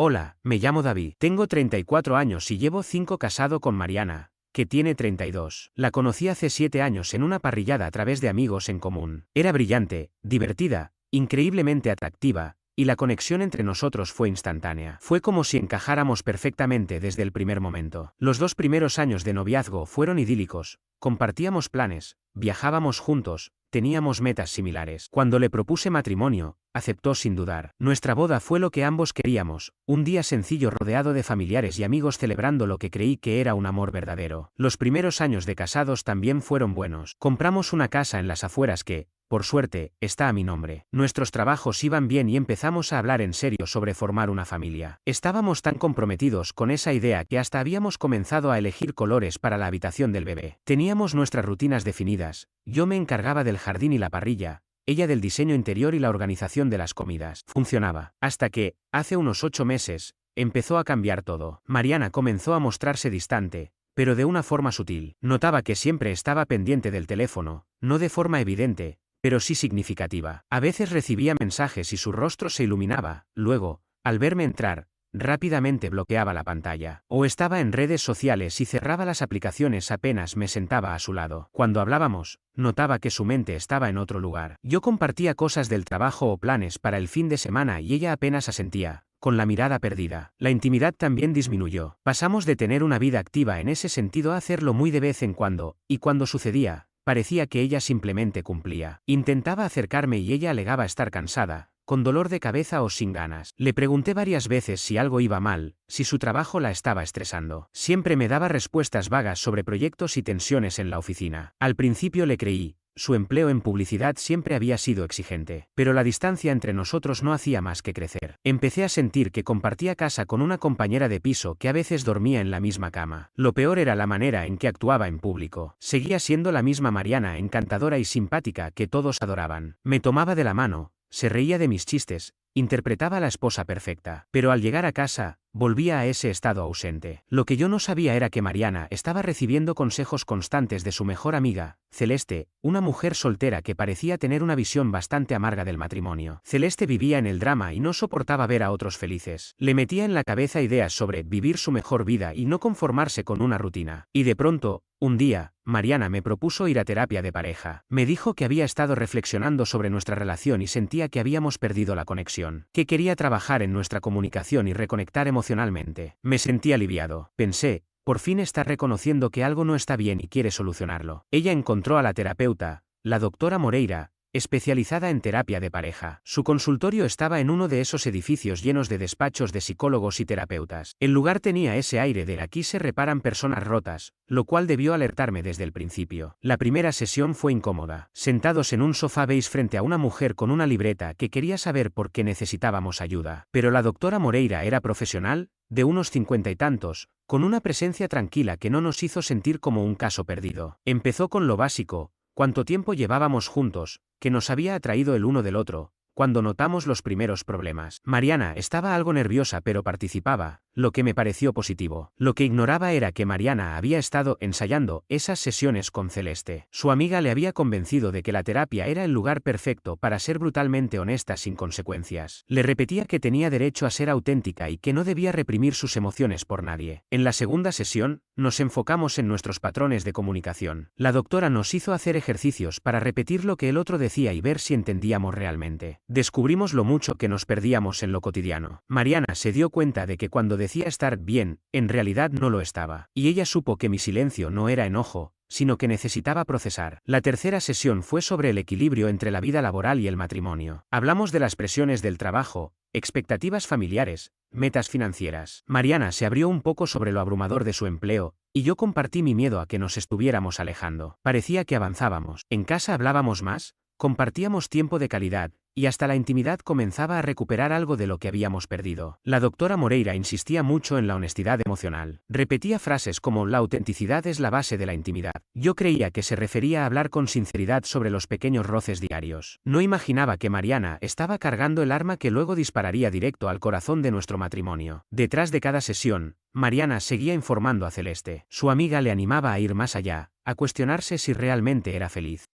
Hola, me llamo David. Tengo 34 años y llevo 5 casado con Mariana, que tiene 32. La conocí hace 7 años en una parrillada a través de amigos en común. Era brillante, divertida, increíblemente atractiva, y la conexión entre nosotros fue instantánea. Fue como si encajáramos perfectamente desde el primer momento. Los 2 primeros años de noviazgo fueron idílicos, compartíamos planes, viajábamos juntos, teníamos metas similares. Cuando le propuse matrimonio, aceptó sin dudar. Nuestra boda fue lo que ambos queríamos, un día sencillo rodeado de familiares y amigos celebrando lo que creí que era un amor verdadero. Los primeros años de casados también fueron buenos. Compramos una casa en las afueras que, por suerte, está a mi nombre. Nuestros trabajos iban bien y empezamos a hablar en serio sobre formar una familia. Estábamos tan comprometidos con esa idea que hasta habíamos comenzado a elegir colores para la habitación del bebé. Teníamos nuestras rutinas definidas, yo me encargaba del jardín y la parrilla, ella del diseño interior y la organización de las comidas. Funcionaba. Hasta que, hace unos 8 meses, empezó a cambiar todo. Mariana comenzó a mostrarse distante, pero de una forma sutil. Notaba que siempre estaba pendiente del teléfono, no de forma evidente, pero sí significativa. A veces recibía mensajes y su rostro se iluminaba, luego, al verme entrar, rápidamente bloqueaba la pantalla. O estaba en redes sociales y cerraba las aplicaciones apenas me sentaba a su lado. Cuando hablábamos, notaba que su mente estaba en otro lugar. Yo compartía cosas del trabajo o planes para el fin de semana y ella apenas asentía, con la mirada perdida. La intimidad también disminuyó. Pasamos de tener una vida activa en ese sentido a hacerlo muy de vez en cuando, y cuando sucedía, parecía que ella simplemente cumplía. Intentaba acercarme y ella alegaba estar cansada, con dolor de cabeza o sin ganas. Le pregunté varias veces si algo iba mal, si su trabajo la estaba estresando. Siempre me daba respuestas vagas sobre proyectos y tensiones en la oficina. Al principio le creí. Su empleo en publicidad siempre había sido exigente, pero la distancia entre nosotros no hacía más que crecer. Empecé a sentir que compartía casa con una compañera de piso que a veces dormía en la misma cama. Lo peor era la manera en que actuaba en público. Seguía siendo la misma Mariana encantadora y simpática que todos adoraban. Me tomaba de la mano, se reía de mis chistes, interpretaba a la esposa perfecta. Pero al llegar a casa, volvía a ese estado ausente. Lo que yo no sabía era que Mariana estaba recibiendo consejos constantes de su mejor amiga, Celeste, una mujer soltera que parecía tener una visión bastante amarga del matrimonio. Celeste vivía en el drama y no soportaba ver a otros felices. Le metía en la cabeza ideas sobre vivir su mejor vida y no conformarse con una rutina. Y de pronto, un día, Mariana me propuso ir a terapia de pareja. Me dijo que había estado reflexionando sobre nuestra relación y sentía que habíamos perdido la conexión, que quería trabajar en nuestra comunicación y reconectar emocionalmente. Me sentí aliviado. Pensé, por fin está reconociendo que algo no está bien y quiere solucionarlo. Ella encontró a la terapeuta, la doctora Moreira, especializada en terapia de pareja. Su consultorio estaba en uno de esos edificios llenos de despachos de psicólogos y terapeutas. El lugar tenía ese aire de aquí se reparan personas rotas, lo cual debió alertarme desde el principio. La primera sesión fue incómoda. Sentados en un sofá veis frente a una mujer con una libreta que quería saber por qué necesitábamos ayuda. Pero la doctora Moreira era profesional, de unos 50 y tantos, con una presencia tranquila que no nos hizo sentir como un caso perdido. Empezó con lo básico. ¿Cuánto tiempo llevábamos juntos? ¿Qué nos había atraído el uno del otro? Cuando notamos los primeros problemas. Mariana estaba algo nerviosa pero participaba, lo que me pareció positivo. Lo que ignoraba era que Mariana había estado ensayando esas sesiones con Celeste. Su amiga le había convencido de que la terapia era el lugar perfecto para ser brutalmente honesta sin consecuencias. Le repetía que tenía derecho a ser auténtica y que no debía reprimir sus emociones por nadie. En la segunda sesión, nos enfocamos en nuestros patrones de comunicación. La doctora nos hizo hacer ejercicios para repetir lo que el otro decía y ver si entendíamos realmente. Descubrimos lo mucho que nos perdíamos en lo cotidiano. Mariana se dio cuenta de que cuando decía estar bien, en realidad no lo estaba. Y ella supo que mi silencio no era enojo, sino que necesitaba procesar. La tercera sesión fue sobre el equilibrio entre la vida laboral y el matrimonio. Hablamos de las presiones del trabajo, expectativas familiares, metas financieras. Mariana se abrió un poco sobre lo abrumador de su empleo, y yo compartí mi miedo a que nos estuviéramos alejando. Parecía que avanzábamos. En casa hablábamos más, compartíamos tiempo de calidad, y hasta la intimidad comenzaba a recuperar algo de lo que habíamos perdido. La doctora Moreira insistía mucho en la honestidad emocional. Repetía frases como la autenticidad es la base de la intimidad. Yo creía que se refería a hablar con sinceridad sobre los pequeños roces diarios. No imaginaba que Mariana estaba cargando el arma que luego dispararía directo al corazón de nuestro matrimonio. Detrás de cada sesión, Mariana seguía informando a Celeste. Su amiga le animaba a ir más allá, a cuestionarse si realmente era feliz.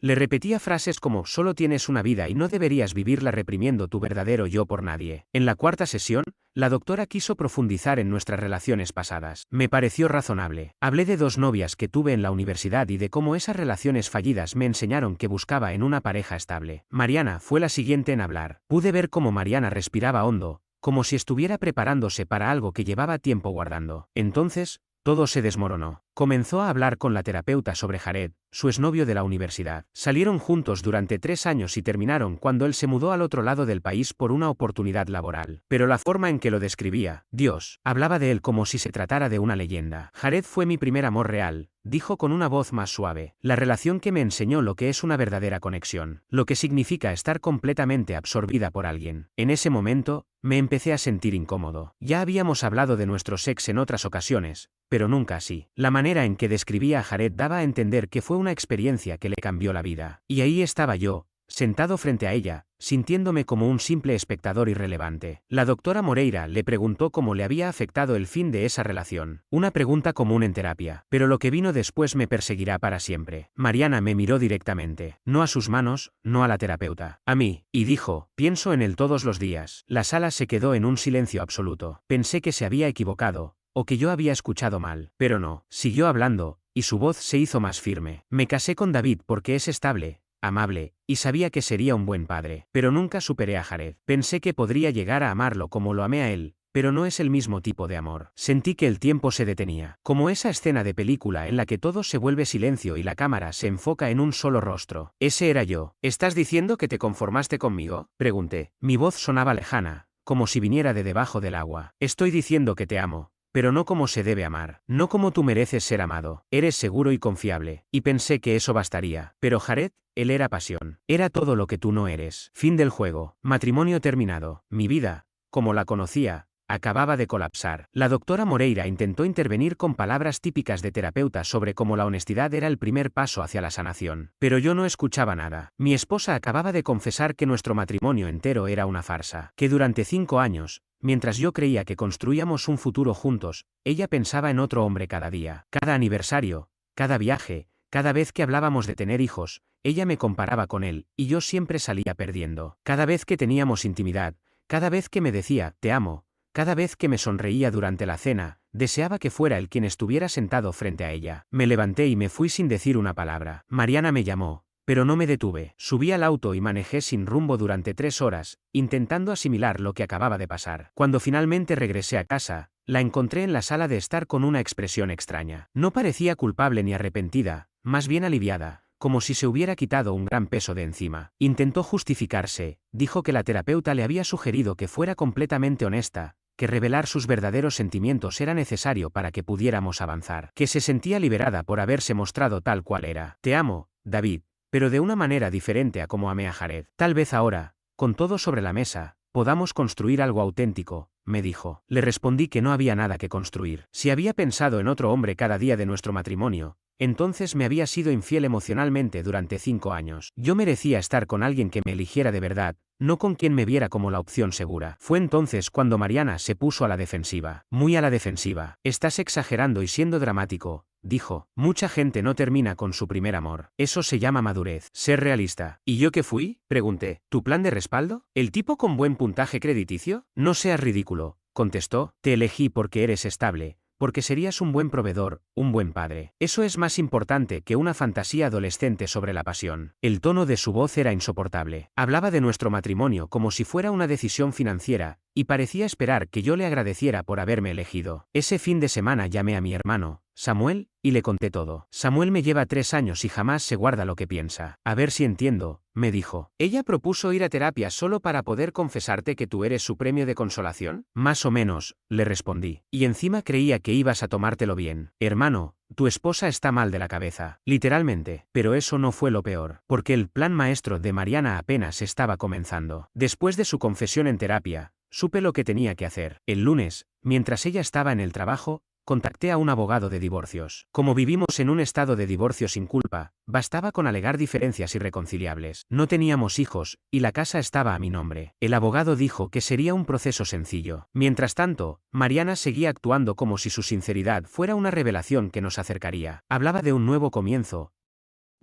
Le repetía frases como solo tienes una vida y no deberías vivirla reprimiendo tu verdadero yo por nadie. En la cuarta sesión, la doctora quiso profundizar en nuestras relaciones pasadas. Me pareció razonable. Hablé de 2 novias que tuve en la universidad y de cómo esas relaciones fallidas me enseñaron que buscaba en una pareja estable. Mariana fue la siguiente en hablar. Pude ver cómo Mariana respiraba hondo, como si estuviera preparándose para algo que llevaba tiempo guardando. Entonces, todo se desmoronó. Comenzó a hablar con la terapeuta sobre Jared, su exnovio de la universidad. Salieron juntos durante 3 años y terminaron cuando él se mudó al otro lado del país por una oportunidad laboral. Pero la forma en que lo describía, Dios, hablaba de él como si se tratara de una leyenda. Jared fue mi primer amor real, dijo con una voz más suave. La relación que me enseñó lo que es una verdadera conexión, lo que significa estar completamente absorbida por alguien. En ese momento, me empecé a sentir incómodo. Ya habíamos hablado de nuestro sex en otras ocasiones, pero nunca así. La manera en que describía a Jared daba a entender que fue una experiencia que le cambió la vida. Y ahí estaba yo, sentado frente a ella, sintiéndome como un simple espectador irrelevante. La doctora Moreira le preguntó cómo le había afectado el fin de esa relación. Una pregunta común en terapia. Pero lo que vino después me perseguirá para siempre. Mariana me miró directamente. No a sus manos, no a la terapeuta. A mí. Y dijo, pienso en él todos los días. La sala se quedó en un silencio absoluto. Pensé que se había equivocado, o que yo había escuchado mal. Pero no. Siguió hablando, y su voz se hizo más firme. Me casé con David porque es estable, amable, y sabía que sería un buen padre. Pero nunca superé a Jared. Pensé que podría llegar a amarlo como lo amé a él, pero no es el mismo tipo de amor. Sentí que el tiempo se detenía, como esa escena de película en la que todo se vuelve silencio y la cámara se enfoca en un solo rostro. Ese era yo. ¿Estás diciendo que te conformaste conmigo?, pregunté. Mi voz sonaba lejana, como si viniera de debajo del agua. Estoy diciendo que te amo, pero no como se debe amar, no como tú mereces ser amado. Eres seguro y confiable, y pensé que eso bastaría. Pero Jared, él era pasión. Era todo lo que tú no eres. Fin del juego. Matrimonio terminado. Mi vida, como la conocía, acababa de colapsar. La doctora Moreira intentó intervenir con palabras típicas de terapeuta sobre cómo la honestidad era el primer paso hacia la sanación. Pero yo no escuchaba nada. Mi esposa acababa de confesar que nuestro matrimonio entero era una farsa, que durante 5 años, mientras yo creía que construíamos un futuro juntos, ella pensaba en otro hombre cada día. Cada aniversario, cada viaje, cada vez que hablábamos de tener hijos, ella me comparaba con él, y yo siempre salía perdiendo. Cada vez que teníamos intimidad, cada vez que me decía, te amo, cada vez que me sonreía durante la cena, deseaba que fuera él quien estuviera sentado frente a ella. Me levanté y me fui sin decir una palabra. Mariana me llamó, pero no me detuve. Subí al auto y manejé sin rumbo durante 3 horas, intentando asimilar lo que acababa de pasar. Cuando finalmente regresé a casa, la encontré en la sala de estar con una expresión extraña. No parecía culpable ni arrepentida, más bien aliviada, como si se hubiera quitado un gran peso de encima. Intentó justificarse, dijo que la terapeuta le había sugerido que fuera completamente honesta, que revelar sus verdaderos sentimientos era necesario para que pudiéramos avanzar, que se sentía liberada por haberse mostrado tal cual era. Te amo, David, pero de una manera diferente a como amé a Jared. Tal vez ahora, con todo sobre la mesa, podamos construir algo auténtico, me dijo. Le respondí que no había nada que construir. Si había pensado en otro hombre cada día de nuestro matrimonio, entonces me había sido infiel emocionalmente durante 5 años. Yo merecía estar con alguien que me eligiera de verdad, no con quien me viera como la opción segura. Fue entonces cuando Mariana se puso a la defensiva. Muy a la defensiva. Estás exagerando y siendo dramático, dijo. Mucha gente no termina con su primer amor. Eso se llama madurez. Ser realista. ¿Y yo qué fui?, pregunté. ¿Tu plan de respaldo? ¿El tipo con buen puntaje crediticio? No seas ridículo, contestó. Te elegí porque eres estable, porque serías un buen proveedor, un buen padre. Eso es más importante que una fantasía adolescente sobre la pasión. El tono de su voz era insoportable. Hablaba de nuestro matrimonio como si fuera una decisión financiera, y parecía esperar que yo le agradeciera por haberme elegido. Ese fin de semana llamé a mi hermano, Samuel, y le conté todo. Samuel me lleva 3 años y jamás se guarda lo que piensa. A ver si entiendo, me dijo. ¿Ella propuso ir a terapia solo para poder confesarte que tú eres su premio de consolación? Más o menos, le respondí. Y encima creía que ibas a tomártelo bien. Hermano, tu esposa está mal de la cabeza. Literalmente. Pero eso no fue lo peor, porque el plan maestro de Mariana apenas estaba comenzando. Después de su confesión en terapia, supe lo que tenía que hacer. El lunes, mientras ella estaba en el trabajo, contacté a un abogado de divorcios. Como vivimos en un estado de divorcio sin culpa, bastaba con alegar diferencias irreconciliables. No teníamos hijos, y la casa estaba a mi nombre. El abogado dijo que sería un proceso sencillo. Mientras tanto, Mariana seguía actuando como si su sinceridad fuera una revelación que nos acercaría. Hablaba de un nuevo comienzo,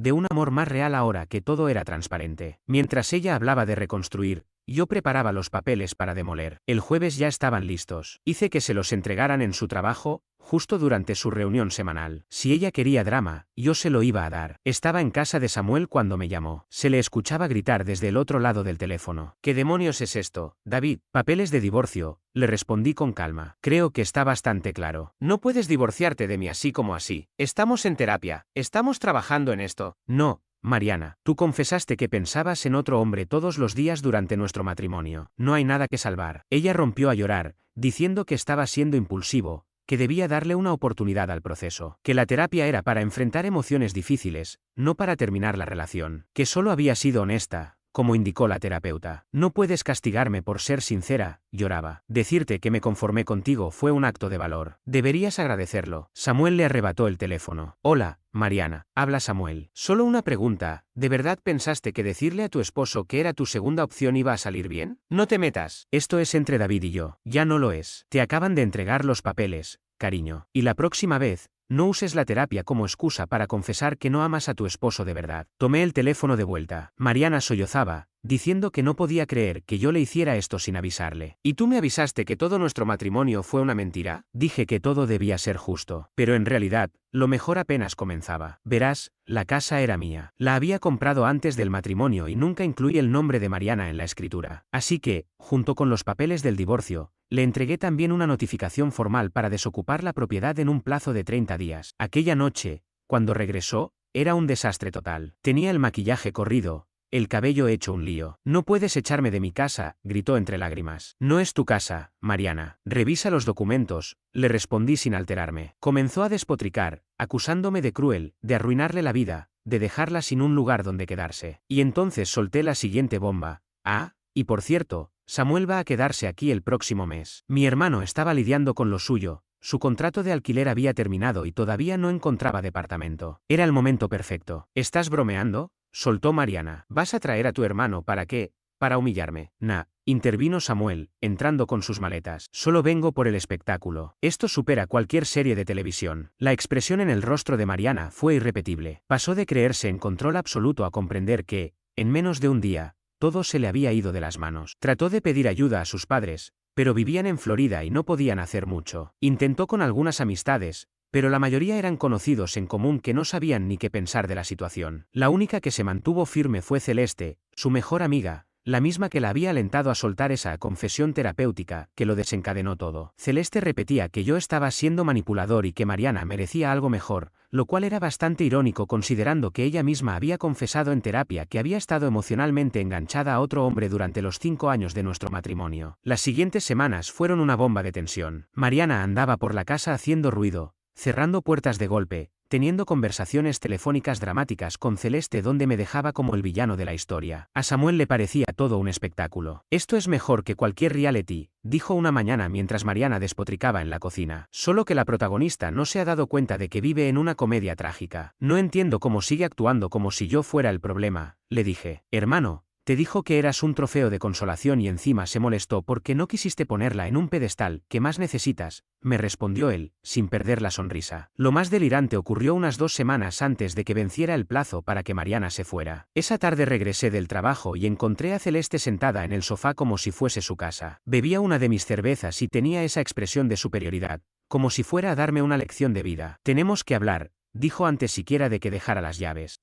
de un amor más real ahora que todo era transparente. Mientras ella hablaba de reconstruir, yo preparaba los papeles para demoler. El jueves ya estaban listos. Hice que se los entregaran en su trabajo, justo durante su reunión semanal. Si ella quería drama, yo se lo iba a dar. Estaba en casa de Samuel cuando me llamó. Se le escuchaba gritar desde el otro lado del teléfono. ¿Qué demonios es esto, David? Papeles de divorcio, le respondí con calma. Creo que está bastante claro. No puedes divorciarte de mí así como así. Estamos en terapia. Estamos trabajando en esto. No. Mariana, tú confesaste que pensabas en otro hombre todos los días durante nuestro matrimonio. No hay nada que salvar. Ella rompió a llorar, diciendo que estaba siendo impulsivo, que debía darle una oportunidad al proceso, que la terapia era para enfrentar emociones difíciles, no para terminar la relación, que solo había sido honesta, como indicó la terapeuta. No puedes castigarme por ser sincera, lloraba. Decirte que me conformé contigo fue un acto de valor. Deberías agradecerlo. Samuel le arrebató el teléfono. Hola, Mariana, habla Samuel. Solo una pregunta, ¿de verdad pensaste que decirle a tu esposo que era tu segunda opción iba a salir bien? No te metas. Esto es entre David y yo. Ya no lo es. Te acaban de entregar los papeles, cariño. Y la próxima vez, no uses la terapia como excusa para confesar que no amas a tu esposo de verdad. Tomé el teléfono de vuelta. Mariana sollozaba, diciendo que no podía creer que yo le hiciera esto sin avisarle. ¿Y tú me avisaste que todo nuestro matrimonio fue una mentira? Dije que todo debía ser justo. Pero en realidad, lo mejor apenas comenzaba. Verás, la casa era mía. La había comprado antes del matrimonio y nunca incluí el nombre de Mariana en la escritura. Así que, junto con los papeles del divorcio, le entregué también una notificación formal para desocupar la propiedad en un plazo de 30 días. Aquella noche, cuando regresó, era un desastre total. Tenía el maquillaje corrido, el cabello hecho un lío. No puedes echarme de mi casa, gritó entre lágrimas. No es tu casa, Mariana. Revisa los documentos, le respondí sin alterarme. Comenzó a despotricar, acusándome de cruel, de arruinarle la vida, de dejarla sin un lugar donde quedarse. Y entonces solté la siguiente bomba. Ah, y por cierto, Samuel va a quedarse aquí el próximo mes. Mi hermano estaba lidiando con lo suyo. Su contrato de alquiler había terminado y todavía no encontraba departamento. Era el momento perfecto. ¿Estás bromeando?, soltó Mariana. ¿Vas a traer a tu hermano para qué? Para humillarme. Nah, intervino Samuel, entrando con sus maletas. Solo vengo por el espectáculo. Esto supera cualquier serie de televisión. La expresión en el rostro de Mariana fue irrepetible. Pasó de creerse en control absoluto a comprender que, en menos de un día, todo se le había ido de las manos. Trató de pedir ayuda a sus padres, pero vivían en Florida y no podían hacer mucho. Intentó con algunas amistades, pero la mayoría eran conocidos en común que no sabían ni qué pensar de la situación. La única que se mantuvo firme fue Celeste, su mejor amiga, la misma que la había alentado a soltar esa confesión terapéutica, que lo desencadenó todo. Celeste repetía que yo estaba siendo manipulador y que Mariana merecía algo mejor, lo cual era bastante irónico considerando que ella misma había confesado en terapia que había estado emocionalmente enganchada a otro hombre durante los 5 años de nuestro matrimonio. Las siguientes semanas fueron una bomba de tensión. Mariana andaba por la casa haciendo ruido, cerrando puertas de golpe, teniendo conversaciones telefónicas dramáticas con Celeste donde me dejaba como el villano de la historia. A Samuel le parecía todo un espectáculo. Esto es mejor que cualquier reality, dijo una mañana mientras Mariana despotricaba en la cocina. Solo que la protagonista no se ha dado cuenta de que vive en una comedia trágica. No entiendo cómo sigue actuando como si yo fuera el problema, le dije. Hermano, te dijo que eras un trofeo de consolación y encima se molestó porque no quisiste ponerla en un pedestal. ¿Qué más necesitas?, me respondió él, sin perder la sonrisa. Lo más delirante ocurrió unas 2 semanas antes de que venciera el plazo para que Mariana se fuera. Esa tarde regresé del trabajo y encontré a Celeste sentada en el sofá como si fuese su casa. Bebía una de mis cervezas y tenía esa expresión de superioridad, como si fuera a darme una lección de vida. Tenemos que hablar, dijo antes siquiera de que dejara las llaves.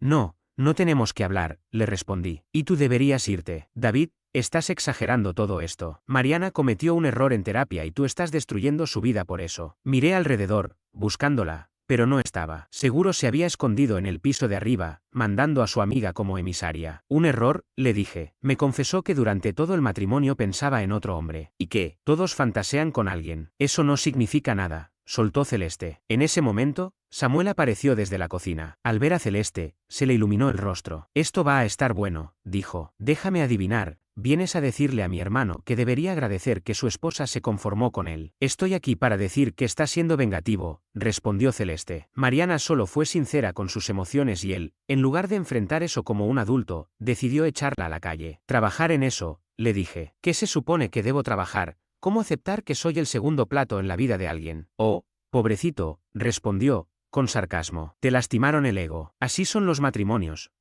No tenemos que hablar, le respondí. Y tú deberías irte. David, estás exagerando todo esto. Mariana cometió un error en terapia y tú estás destruyendo su vida por eso. Miré alrededor, buscándola, pero no estaba. Seguro se había escondido en el piso de arriba, mandando a su amiga como emisaria. ¿Un error?, le dije. Me confesó que durante todo el matrimonio pensaba en otro hombre. ¿Y qué? Todos fantasean con alguien. Eso no significa nada, soltó Celeste. En ese momento, Samuel apareció desde la cocina. Al ver a Celeste, se le iluminó el rostro. Esto va a estar bueno, dijo. Déjame adivinar, vienes a decirle a mi hermano que debería agradecer que su esposa se conformó con él. Estoy aquí para decir que está siendo vengativo, respondió Celeste. Mariana solo fue sincera con sus emociones y él, en lugar de enfrentar eso como un adulto, decidió echarla a la calle. Trabajar en eso, le dije. ¿Qué se supone que debo trabajar? ¿Cómo aceptar que soy el segundo plato en la vida de alguien? Oh, pobrecito, respondió, con sarcasmo. Te lastimaron el ego. Así son los matrimonios.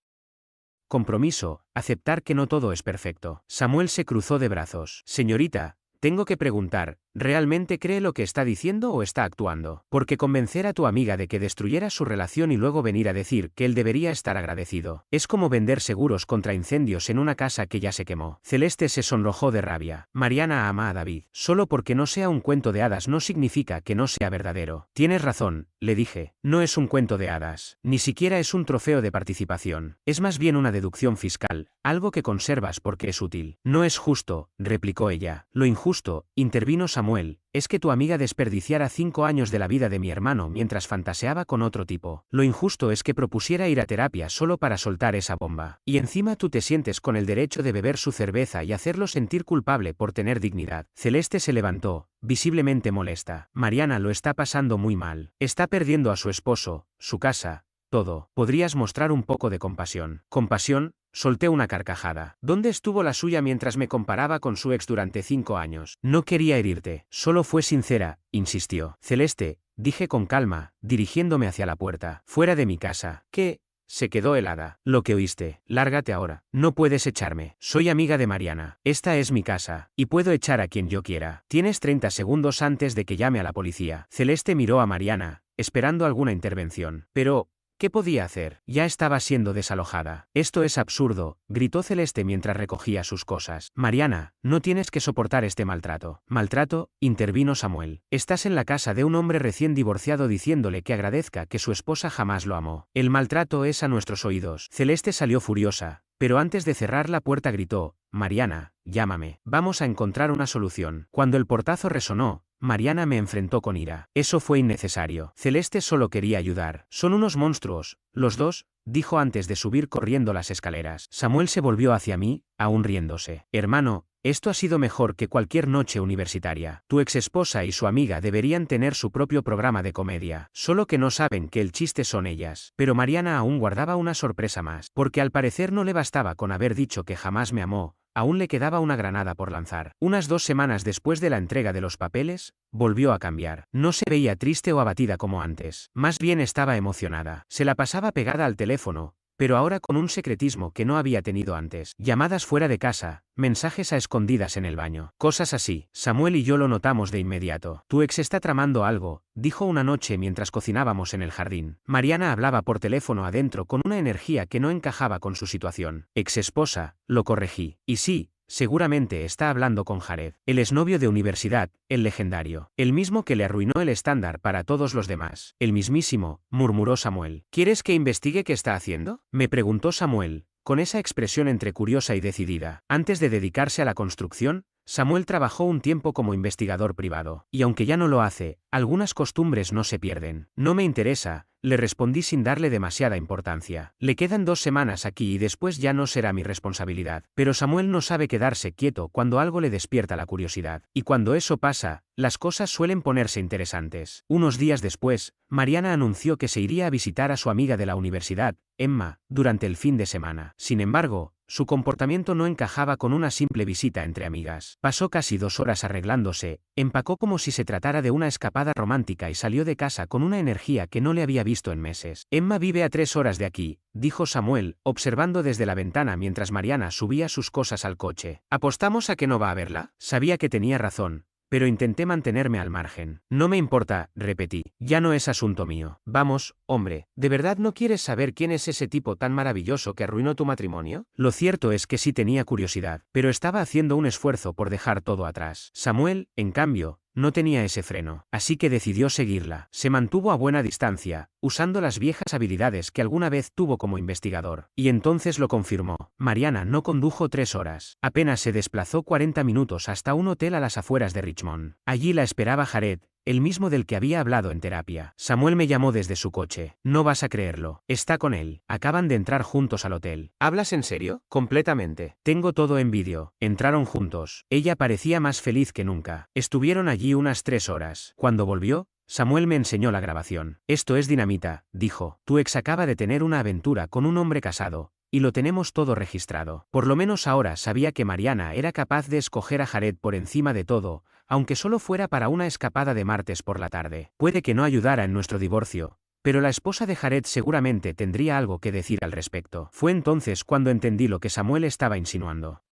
Compromiso, aceptar que no todo es perfecto. Samuel se cruzó de brazos. Señorita, tengo que preguntar, ¿realmente cree lo que está diciendo o está actuando? Porque convencer a tu amiga de que destruyera su relación y luego venir a decir que él debería estar agradecido. Es como vender seguros contra incendios en una casa que ya se quemó. Celeste se sonrojó de rabia. Mariana ama a David. Solo porque no sea un cuento de hadas no significa que no sea verdadero. Tienes razón, le dije. No es un cuento de hadas. Ni siquiera es un trofeo de participación. Es más bien una deducción fiscal, algo que conservas porque es útil. No es justo, replicó ella. Lo injusto, intervino Samuel, es que tu amiga desperdiciara 5 años de la vida de mi hermano mientras fantaseaba con otro tipo. Lo injusto es que propusiera ir a terapia solo para soltar esa bomba. Y encima tú te sientes con el derecho de beber su cerveza y hacerlo sentir culpable por tener dignidad. Celeste se levantó, visiblemente molesta. Mariana lo está pasando muy mal. Está perdiendo a su esposo, su casa, todo. Podrías mostrar un poco de compasión. ¿Compasión? Solté una carcajada. ¿Dónde estuvo la suya mientras me comparaba con su ex durante 5 años? No quería herirte, solo fue sincera, insistió. Celeste, dije con calma, dirigiéndome hacia la puerta. Fuera de mi casa. ¿Qué? Se quedó helada. Lo que oíste. Lárgate ahora. No puedes echarme. Soy amiga de Mariana. Esta es mi casa. Y puedo echar a quien yo quiera. Tienes 30 segundos antes de que llame a la policía. Celeste miró a Mariana, esperando alguna intervención. Pero, ¿qué podía hacer? Ya estaba siendo desalojada. Esto es absurdo, gritó Celeste mientras recogía sus cosas. Mariana, no tienes que soportar este maltrato. ¿Maltrato? Intervino Samuel. Estás en la casa de un hombre recién divorciado diciéndole que agradezca que su esposa jamás lo amó. El maltrato es a nuestros oídos. Celeste salió furiosa, pero antes de cerrar la puerta gritó, Mariana, llámame. Vamos a encontrar una solución. Cuando el portazo resonó, Mariana me enfrentó con ira. Eso fue innecesario. Celeste solo quería ayudar. Son unos monstruos, los dos, dijo antes de subir corriendo las escaleras. Samuel se volvió hacia mí, aún riéndose. Hermano, esto ha sido mejor que cualquier noche universitaria. Tu exesposa y su amiga deberían tener su propio programa de comedia. Solo que no saben que el chiste son ellas. Pero Mariana aún guardaba una sorpresa más. Porque al parecer no le bastaba con haber dicho que jamás me amó. Aún le quedaba una granada por lanzar. Unas 2 semanas después de la entrega de los papeles, volvió a cambiar. No se veía triste o abatida como antes. Más bien estaba emocionada. Se la pasaba pegada al teléfono, pero ahora con un secretismo que no había tenido antes. Llamadas fuera de casa, mensajes a escondidas en el baño. Cosas así. Samuel y yo lo notamos de inmediato. Tu ex está tramando algo, dijo una noche mientras cocinábamos en el jardín. Mariana hablaba por teléfono adentro con una energía que no encajaba con su situación. Ex esposa, lo corregí. Y sí, seguramente está hablando con Jared, el exnovio de universidad, el legendario. El mismo que le arruinó el estándar para todos los demás. El mismísimo, murmuró Samuel. ¿Quieres que investigue qué está haciendo? Me preguntó Samuel, con esa expresión entre curiosa y decidida. Antes de dedicarse a la construcción, Samuel trabajó un tiempo como investigador privado. Y aunque ya no lo hace, algunas costumbres no se pierden. No me interesa, le respondí sin darle demasiada importancia. Le quedan 2 semanas aquí y después ya no será mi responsabilidad. Pero Samuel no sabe quedarse quieto cuando algo le despierta la curiosidad. Y cuando eso pasa, las cosas suelen ponerse interesantes. Unos días después, Mariana anunció que se iría a visitar a su amiga de la universidad, Emma, durante el fin de semana. Sin embargo, su comportamiento no encajaba con una simple visita entre amigas. Pasó casi 2 horas arreglándose, empacó como si se tratara de una escapada romántica y salió de casa con una energía que no le había visto en meses. Emma vive a 3 horas de aquí, dijo Samuel, observando desde la ventana mientras Mariana subía sus cosas al coche. ¿Apostamos a que no va a verla? Sabía que tenía razón, pero intenté mantenerme al margen. No me importa, repetí. Ya no es asunto mío. Vamos, hombre, ¿de verdad no quieres saber quién es ese tipo tan maravilloso que arruinó tu matrimonio? Lo cierto es que sí tenía curiosidad, pero estaba haciendo un esfuerzo por dejar todo atrás. Samuel, en cambio, no tenía ese freno, así que decidió seguirla. Se mantuvo a buena distancia, usando las viejas habilidades que alguna vez tuvo como investigador. Y entonces lo confirmó. Mariana no condujo 3 horas. Apenas se desplazó 40 minutos hasta un hotel a las afueras de Richmond. Allí la esperaba Jared, el mismo del que había hablado en terapia. Samuel me llamó desde su coche. No vas a creerlo. Está con él. Acaban de entrar juntos al hotel. ¿Hablas en serio? Completamente. Tengo todo en vídeo. Entraron juntos. Ella parecía más feliz que nunca. Estuvieron allí unas 3 horas. Cuando volvió, Samuel me enseñó la grabación. Esto es dinamita, dijo. Tu ex acaba de tener una aventura con un hombre casado, y lo tenemos todo registrado. Por lo menos ahora sabía que Mariana era capaz de escoger a Jared por encima de todo, aunque solo fuera para una escapada de martes por la tarde. Puede que no ayudara en nuestro divorcio, pero la esposa de Jared seguramente tendría algo que decir al respecto. Fue entonces cuando entendí lo que Samuel estaba insinuando.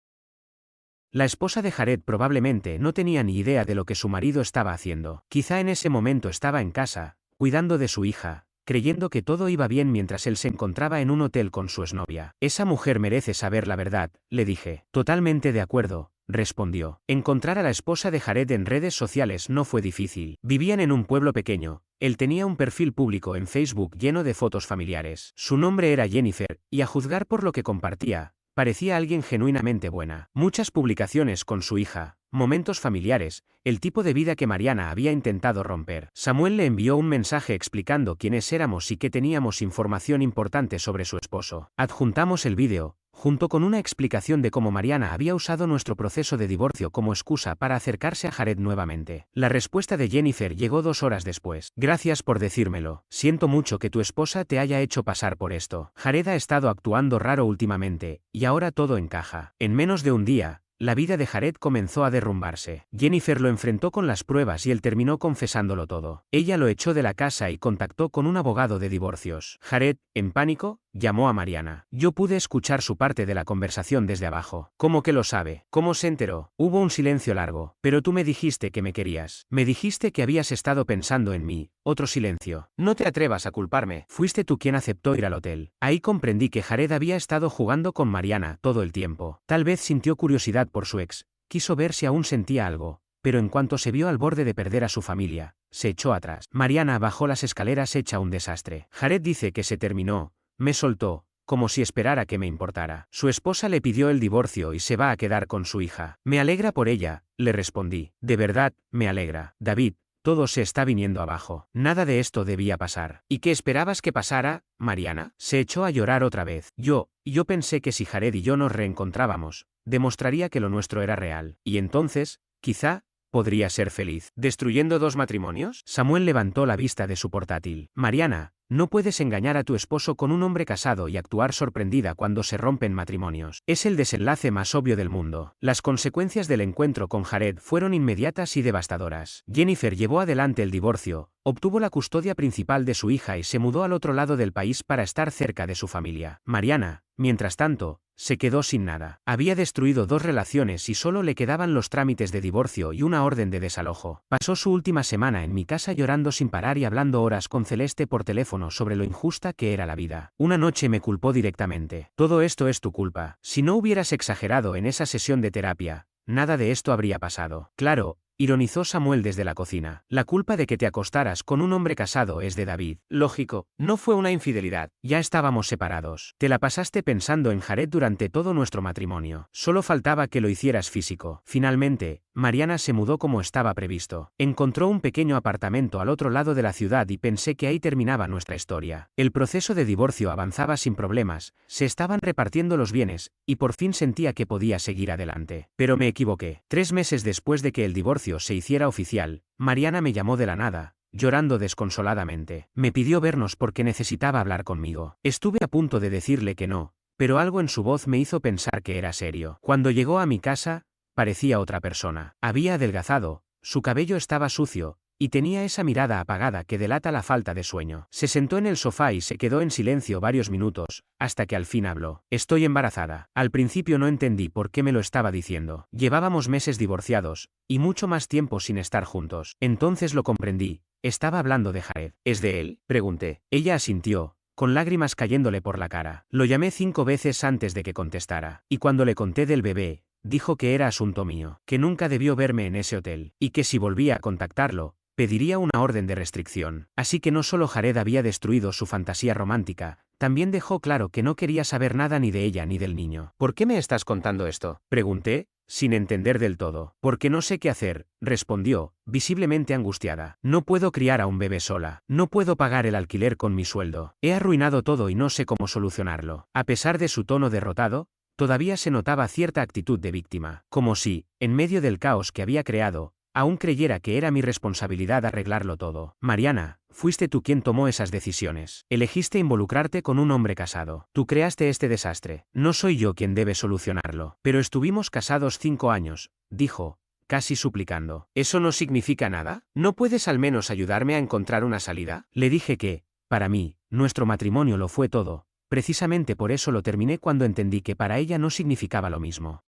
La esposa de Jared probablemente no tenía ni idea de lo que su marido estaba haciendo. Quizá en ese momento estaba en casa, cuidando de su hija, creyendo que todo iba bien mientras él se encontraba en un hotel con su exnovia. Esa mujer merece saber la verdad, le dije. Totalmente de acuerdo, respondió. Encontrar a la esposa de Jared en redes sociales no fue difícil. Vivían en un pueblo pequeño. Él tenía un perfil público en Facebook lleno de fotos familiares. Su nombre era Jennifer, y a juzgar por lo que compartía, parecía alguien genuinamente buena. Muchas publicaciones con su hija, momentos familiares, el tipo de vida que Mariana había intentado romper. Samuel le envió un mensaje explicando quiénes éramos y que teníamos información importante sobre su esposo. Adjuntamos el vídeo, junto con una explicación de cómo Mariana había usado nuestro proceso de divorcio como excusa para acercarse a Jared nuevamente. La respuesta de Jennifer llegó 2 horas después. Gracias por decírmelo. Siento mucho que tu esposa te haya hecho pasar por esto. Jared ha estado actuando raro últimamente, y ahora todo encaja. En menos de un día, la vida de Jared comenzó a derrumbarse. Jennifer lo enfrentó con las pruebas y él terminó confesándolo todo. Ella lo echó de la casa y contactó con un abogado de divorcios. Jared, en pánico, llamó a Mariana. Yo pude escuchar su parte de la conversación desde abajo. ¿Cómo que lo sabe? ¿Cómo se enteró? Hubo un silencio largo. Pero tú me dijiste que me querías. Me dijiste que habías estado pensando en mí. Otro silencio. No te atrevas a culparme. Fuiste tú quien aceptó ir al hotel. Ahí comprendí que Jared había estado jugando con Mariana todo el tiempo. Tal vez sintió curiosidad por su ex. Quiso ver si aún sentía algo. Pero en cuanto se vio al borde de perder a su familia, se echó atrás. Mariana bajó las escaleras hecha un desastre. Jared dice que se terminó. Me soltó, como si esperara que me importara. Su esposa le pidió el divorcio y se va a quedar con su hija. Me alegra por ella, le respondí. De verdad, me alegra. David, todo se está viniendo abajo. Nada de esto debía pasar. ¿Y qué esperabas que pasara, Mariana? Se echó a llorar otra vez. Yo pensé que si Jared y yo nos reencontrábamos, demostraría que lo nuestro era real. Y entonces, quizá, podría ser feliz. ¿Destruyendo 2 matrimonios? Samuel levantó la vista de su portátil. Mariana, no puedes engañar a tu esposo con un hombre casado y actuar sorprendida cuando se rompen matrimonios. Es el desenlace más obvio del mundo. Las consecuencias del encuentro con Jared fueron inmediatas y devastadoras. Jennifer llevó adelante el divorcio, obtuvo la custodia principal de su hija y se mudó al otro lado del país para estar cerca de su familia. Mariana, mientras tanto, se quedó sin nada. Había destruido 2 relaciones y solo le quedaban los trámites de divorcio y una orden de desalojo. Pasó su última semana en mi casa llorando sin parar y hablando horas con Celeste por teléfono sobre lo injusta que era la vida. Una noche me culpó directamente. Todo esto es tu culpa. Si no hubieras exagerado en esa sesión de terapia, nada de esto habría pasado. Claro, ironizó Samuel desde la cocina. La culpa de que te acostaras con un hombre casado es de David. Lógico, no fue una infidelidad. Ya estábamos separados. Te la pasaste pensando en Jared durante todo nuestro matrimonio. Solo faltaba que lo hicieras físico. Finalmente, Mariana se mudó como estaba previsto. Encontró un pequeño apartamento al otro lado de la ciudad y pensé que ahí terminaba nuestra historia. El proceso de divorcio avanzaba sin problemas, se estaban repartiendo los bienes, y por fin sentía que podía seguir adelante. Pero me equivoqué. 3 meses después de que el divorcio se hiciera oficial, Mariana me llamó de la nada, llorando desconsoladamente. Me pidió vernos porque necesitaba hablar conmigo. Estuve a punto de decirle que no, pero algo en su voz me hizo pensar que era serio. Cuando llegó a mi casa, parecía otra persona. Había adelgazado, su cabello estaba sucio, y tenía esa mirada apagada que delata la falta de sueño. Se sentó en el sofá y se quedó en silencio varios minutos, hasta que al fin habló. Estoy embarazada. Al principio no entendí por qué me lo estaba diciendo. Llevábamos meses divorciados, y mucho más tiempo sin estar juntos. Entonces lo comprendí. Estaba hablando de Jared. ¿Es de él?, pregunté. Ella asintió, con lágrimas cayéndole por la cara. Lo llamé 5 veces antes de que contestara. Y cuando le conté del bebé, dijo que era asunto mío, que nunca debió verme en ese hotel, y que si volvía a contactarlo, pediría una orden de restricción. Así que no solo Jared había destruido su fantasía romántica, también dejó claro que no quería saber nada ni de ella ni del niño. ¿Por qué me estás contando esto?, pregunté, sin entender del todo. Porque no sé qué hacer, respondió, visiblemente angustiada. No puedo criar a un bebé sola. No puedo pagar el alquiler con mi sueldo. He arruinado todo y no sé cómo solucionarlo. A pesar de su tono derrotado, todavía se notaba cierta actitud de víctima. Como si, en medio del caos que había creado, aún creyera que era mi responsabilidad arreglarlo todo. Mariana, fuiste tú quien tomó esas decisiones. Elegiste involucrarte con un hombre casado. Tú creaste este desastre. No soy yo quien debe solucionarlo. Pero estuvimos casados 5 años, dijo, casi suplicando. ¿Eso no significa nada? ¿No puedes al menos ayudarme a encontrar una salida? Le dije que, Para mí, nuestro matrimonio lo fue todo, precisamente por eso lo terminé cuando entendí que para ella no significaba lo mismo.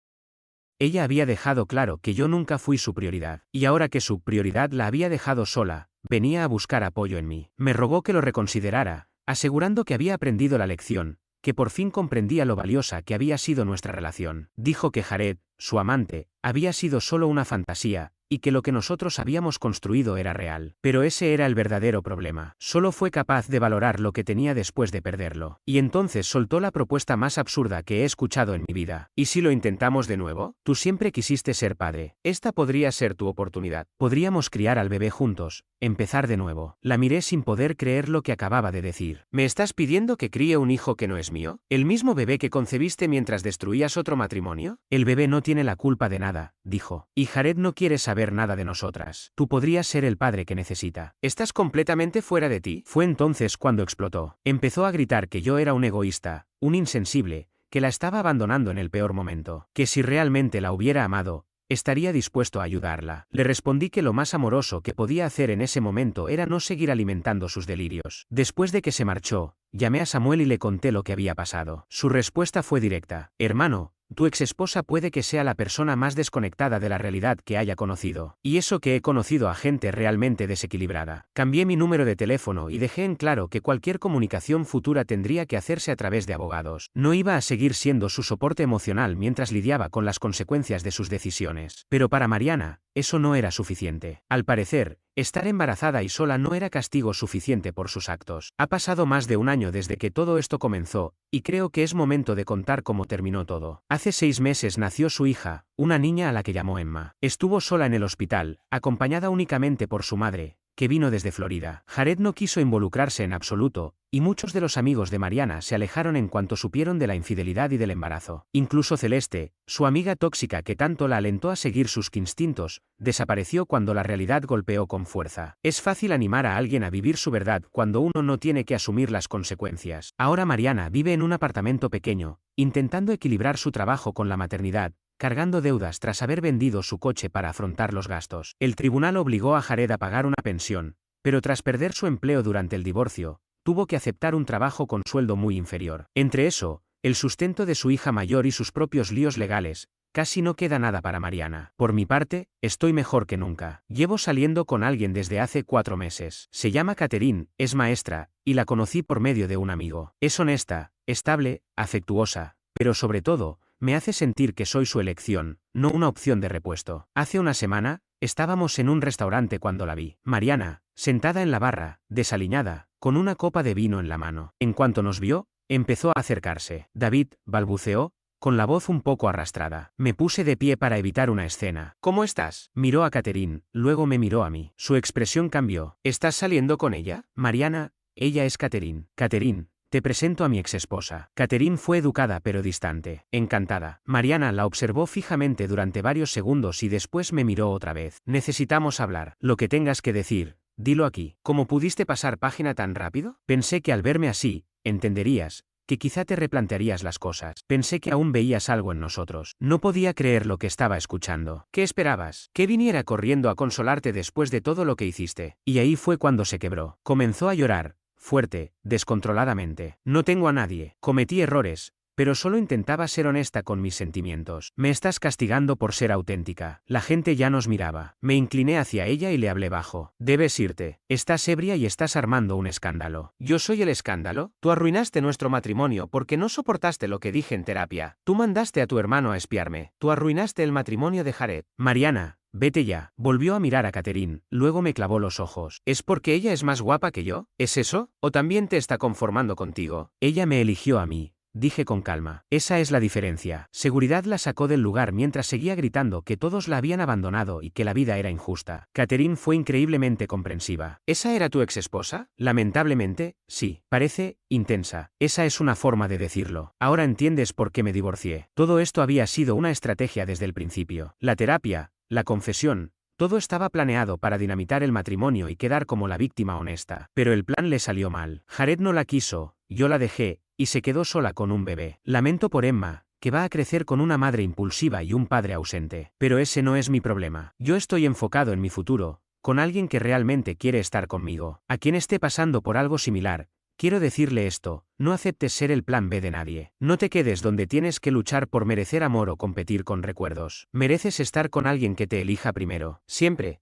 Ella había dejado claro que yo nunca fui su prioridad, y ahora que su prioridad la había dejado sola, venía a buscar apoyo en mí. Me rogó que lo reconsiderara, asegurando que había aprendido la lección, que por fin comprendía lo valiosa que había sido nuestra relación. Dijo que Jared, su amante, había sido solo una fantasía, y que lo que nosotros habíamos construido era real. Pero ese era el verdadero problema. Solo fue capaz de valorar lo que tenía después de perderlo. Y entonces soltó la propuesta más absurda que he escuchado en mi vida. ¿Y si lo intentamos de nuevo? Tú siempre quisiste ser padre. Esta podría ser tu oportunidad. Podríamos criar al bebé juntos, empezar de nuevo. La miré sin poder creer lo que acababa de decir. ¿Me estás pidiendo que críe un hijo que no es mío? ¿El mismo bebé que concebiste mientras destruías otro matrimonio? El bebé no tiene la culpa de nada, dijo. Y Jared no quiere saber nada de nosotras. Tú podrías ser el padre que necesita. ¿Estás completamente fuera de ti? Fue entonces cuando explotó. Empezó a gritar que yo era un egoísta, un insensible, que la estaba abandonando en el peor momento, que si realmente la hubiera amado, estaría dispuesto a ayudarla. Le respondí que lo más amoroso que podía hacer en ese momento era no seguir alimentando sus delirios. Después de que se marchó, llamé a Samuel y le conté lo que había pasado. Su respuesta fue directa. Hermano, tu exesposa puede que sea la persona más desconectada de la realidad que haya conocido. Y eso que he conocido a gente realmente desequilibrada. Cambié mi número de teléfono y dejé en claro que cualquier comunicación futura tendría que hacerse a través de abogados. No iba a seguir siendo su soporte emocional mientras lidiaba con las consecuencias de sus decisiones. Pero para Mariana, eso no era suficiente. Al parecer, estar embarazada y sola no era castigo suficiente por sus actos. Ha pasado más de un año desde que todo esto comenzó, y creo que es momento de contar cómo terminó todo. Hace 6 meses nació su hija, una niña a la que llamó Emma. Estuvo sola en el hospital, acompañada únicamente por su madre, que vino desde Florida. Jared no quiso involucrarse en absoluto, y muchos de los amigos de Mariana se alejaron en cuanto supieron de la infidelidad y del embarazo. Incluso Celeste, su amiga tóxica que tanto la alentó a seguir sus instintos, desapareció cuando la realidad golpeó con fuerza. Es fácil animar a alguien a vivir su verdad cuando uno no tiene que asumir las consecuencias. Ahora Mariana vive en un apartamento pequeño, intentando equilibrar su trabajo con la maternidad, cargando deudas tras haber vendido su coche para afrontar los gastos. El tribunal obligó a Jared a pagar una pensión, pero tras perder su empleo durante el divorcio, tuvo que aceptar un trabajo con sueldo muy inferior. Entre eso, el sustento de su hija mayor y sus propios líos legales, casi no queda nada para Mariana. Por mi parte, estoy mejor que nunca. Llevo saliendo con alguien desde hace 4 meses. Se llama Catherine, es maestra, y la conocí por medio de un amigo. Es honesta, estable, afectuosa, pero sobre todo, me hace sentir que soy su elección, no una opción de repuesto. Hace una semana, estábamos en un restaurante cuando la vi. Mariana, sentada en la barra, desaliñada, con una copa de vino en la mano. En cuanto nos vio, empezó a acercarse. David, balbuceó, con la voz un poco arrastrada. Me puse de pie para evitar una escena. ¿Cómo estás? Miró a Catherine, luego me miró a mí. Su expresión cambió. ¿Estás saliendo con ella? Mariana, ella es Catherine. Catherine, te presento a mi exesposa. Catherine fue educada pero distante. Encantada. Mariana la observó fijamente durante varios segundos y después me miró otra vez. Necesitamos hablar. Lo que tengas que decir, dilo aquí. ¿Cómo pudiste pasar página tan rápido? Pensé que al verme así, entenderías, que quizá te replantearías las cosas. Pensé que aún veías algo en nosotros. No podía creer lo que estaba escuchando. ¿Qué esperabas? ¿Que viniera corriendo a consolarte después de todo lo que hiciste? Y ahí fue cuando se quebró. Comenzó a llorar, fuerte, descontroladamente. No tengo a nadie. Cometí errores, pero solo intentaba ser honesta con mis sentimientos. Me estás castigando por ser auténtica. La gente ya nos miraba. Me incliné hacia ella y le hablé bajo. Debes irte. Estás ebria y estás armando un escándalo. ¿Yo soy el escándalo? Tú arruinaste nuestro matrimonio porque no soportaste lo que dije en terapia. Tú mandaste a tu hermano a espiarme. Tú arruinaste el matrimonio de Jared. Mariana, vete ya. Volvió a mirar a Catherine, luego me clavó los ojos. ¿Es porque ella es más guapa que yo? ¿Es eso? ¿O también te está conformando contigo? Ella me eligió a mí, dije con calma. Esa es la diferencia. Seguridad la sacó del lugar mientras seguía gritando que todos la habían abandonado y que la vida era injusta. Catherine fue increíblemente comprensiva. ¿Esa era tu exesposa? Lamentablemente, sí. Parece intensa. Esa es una forma de decirlo. Ahora entiendes por qué me divorcié. Todo esto había sido una estrategia desde el principio. La terapia, la confesión, todo estaba planeado para dinamitar el matrimonio y quedar como la víctima honesta. Pero el plan le salió mal. Jared no la quiso, yo la dejé, y se quedó sola con un bebé. Lamento por Emma, que va a crecer con una madre impulsiva y un padre ausente. Pero ese no es mi problema. Yo estoy enfocado en mi futuro, con alguien que realmente quiere estar conmigo. A quien esté pasando por algo similar, quiero decirle esto: no aceptes ser el plan B de nadie. No te quedes donde tienes que luchar por merecer amor o competir con recuerdos. Mereces estar con alguien que te elija primero. Siempre,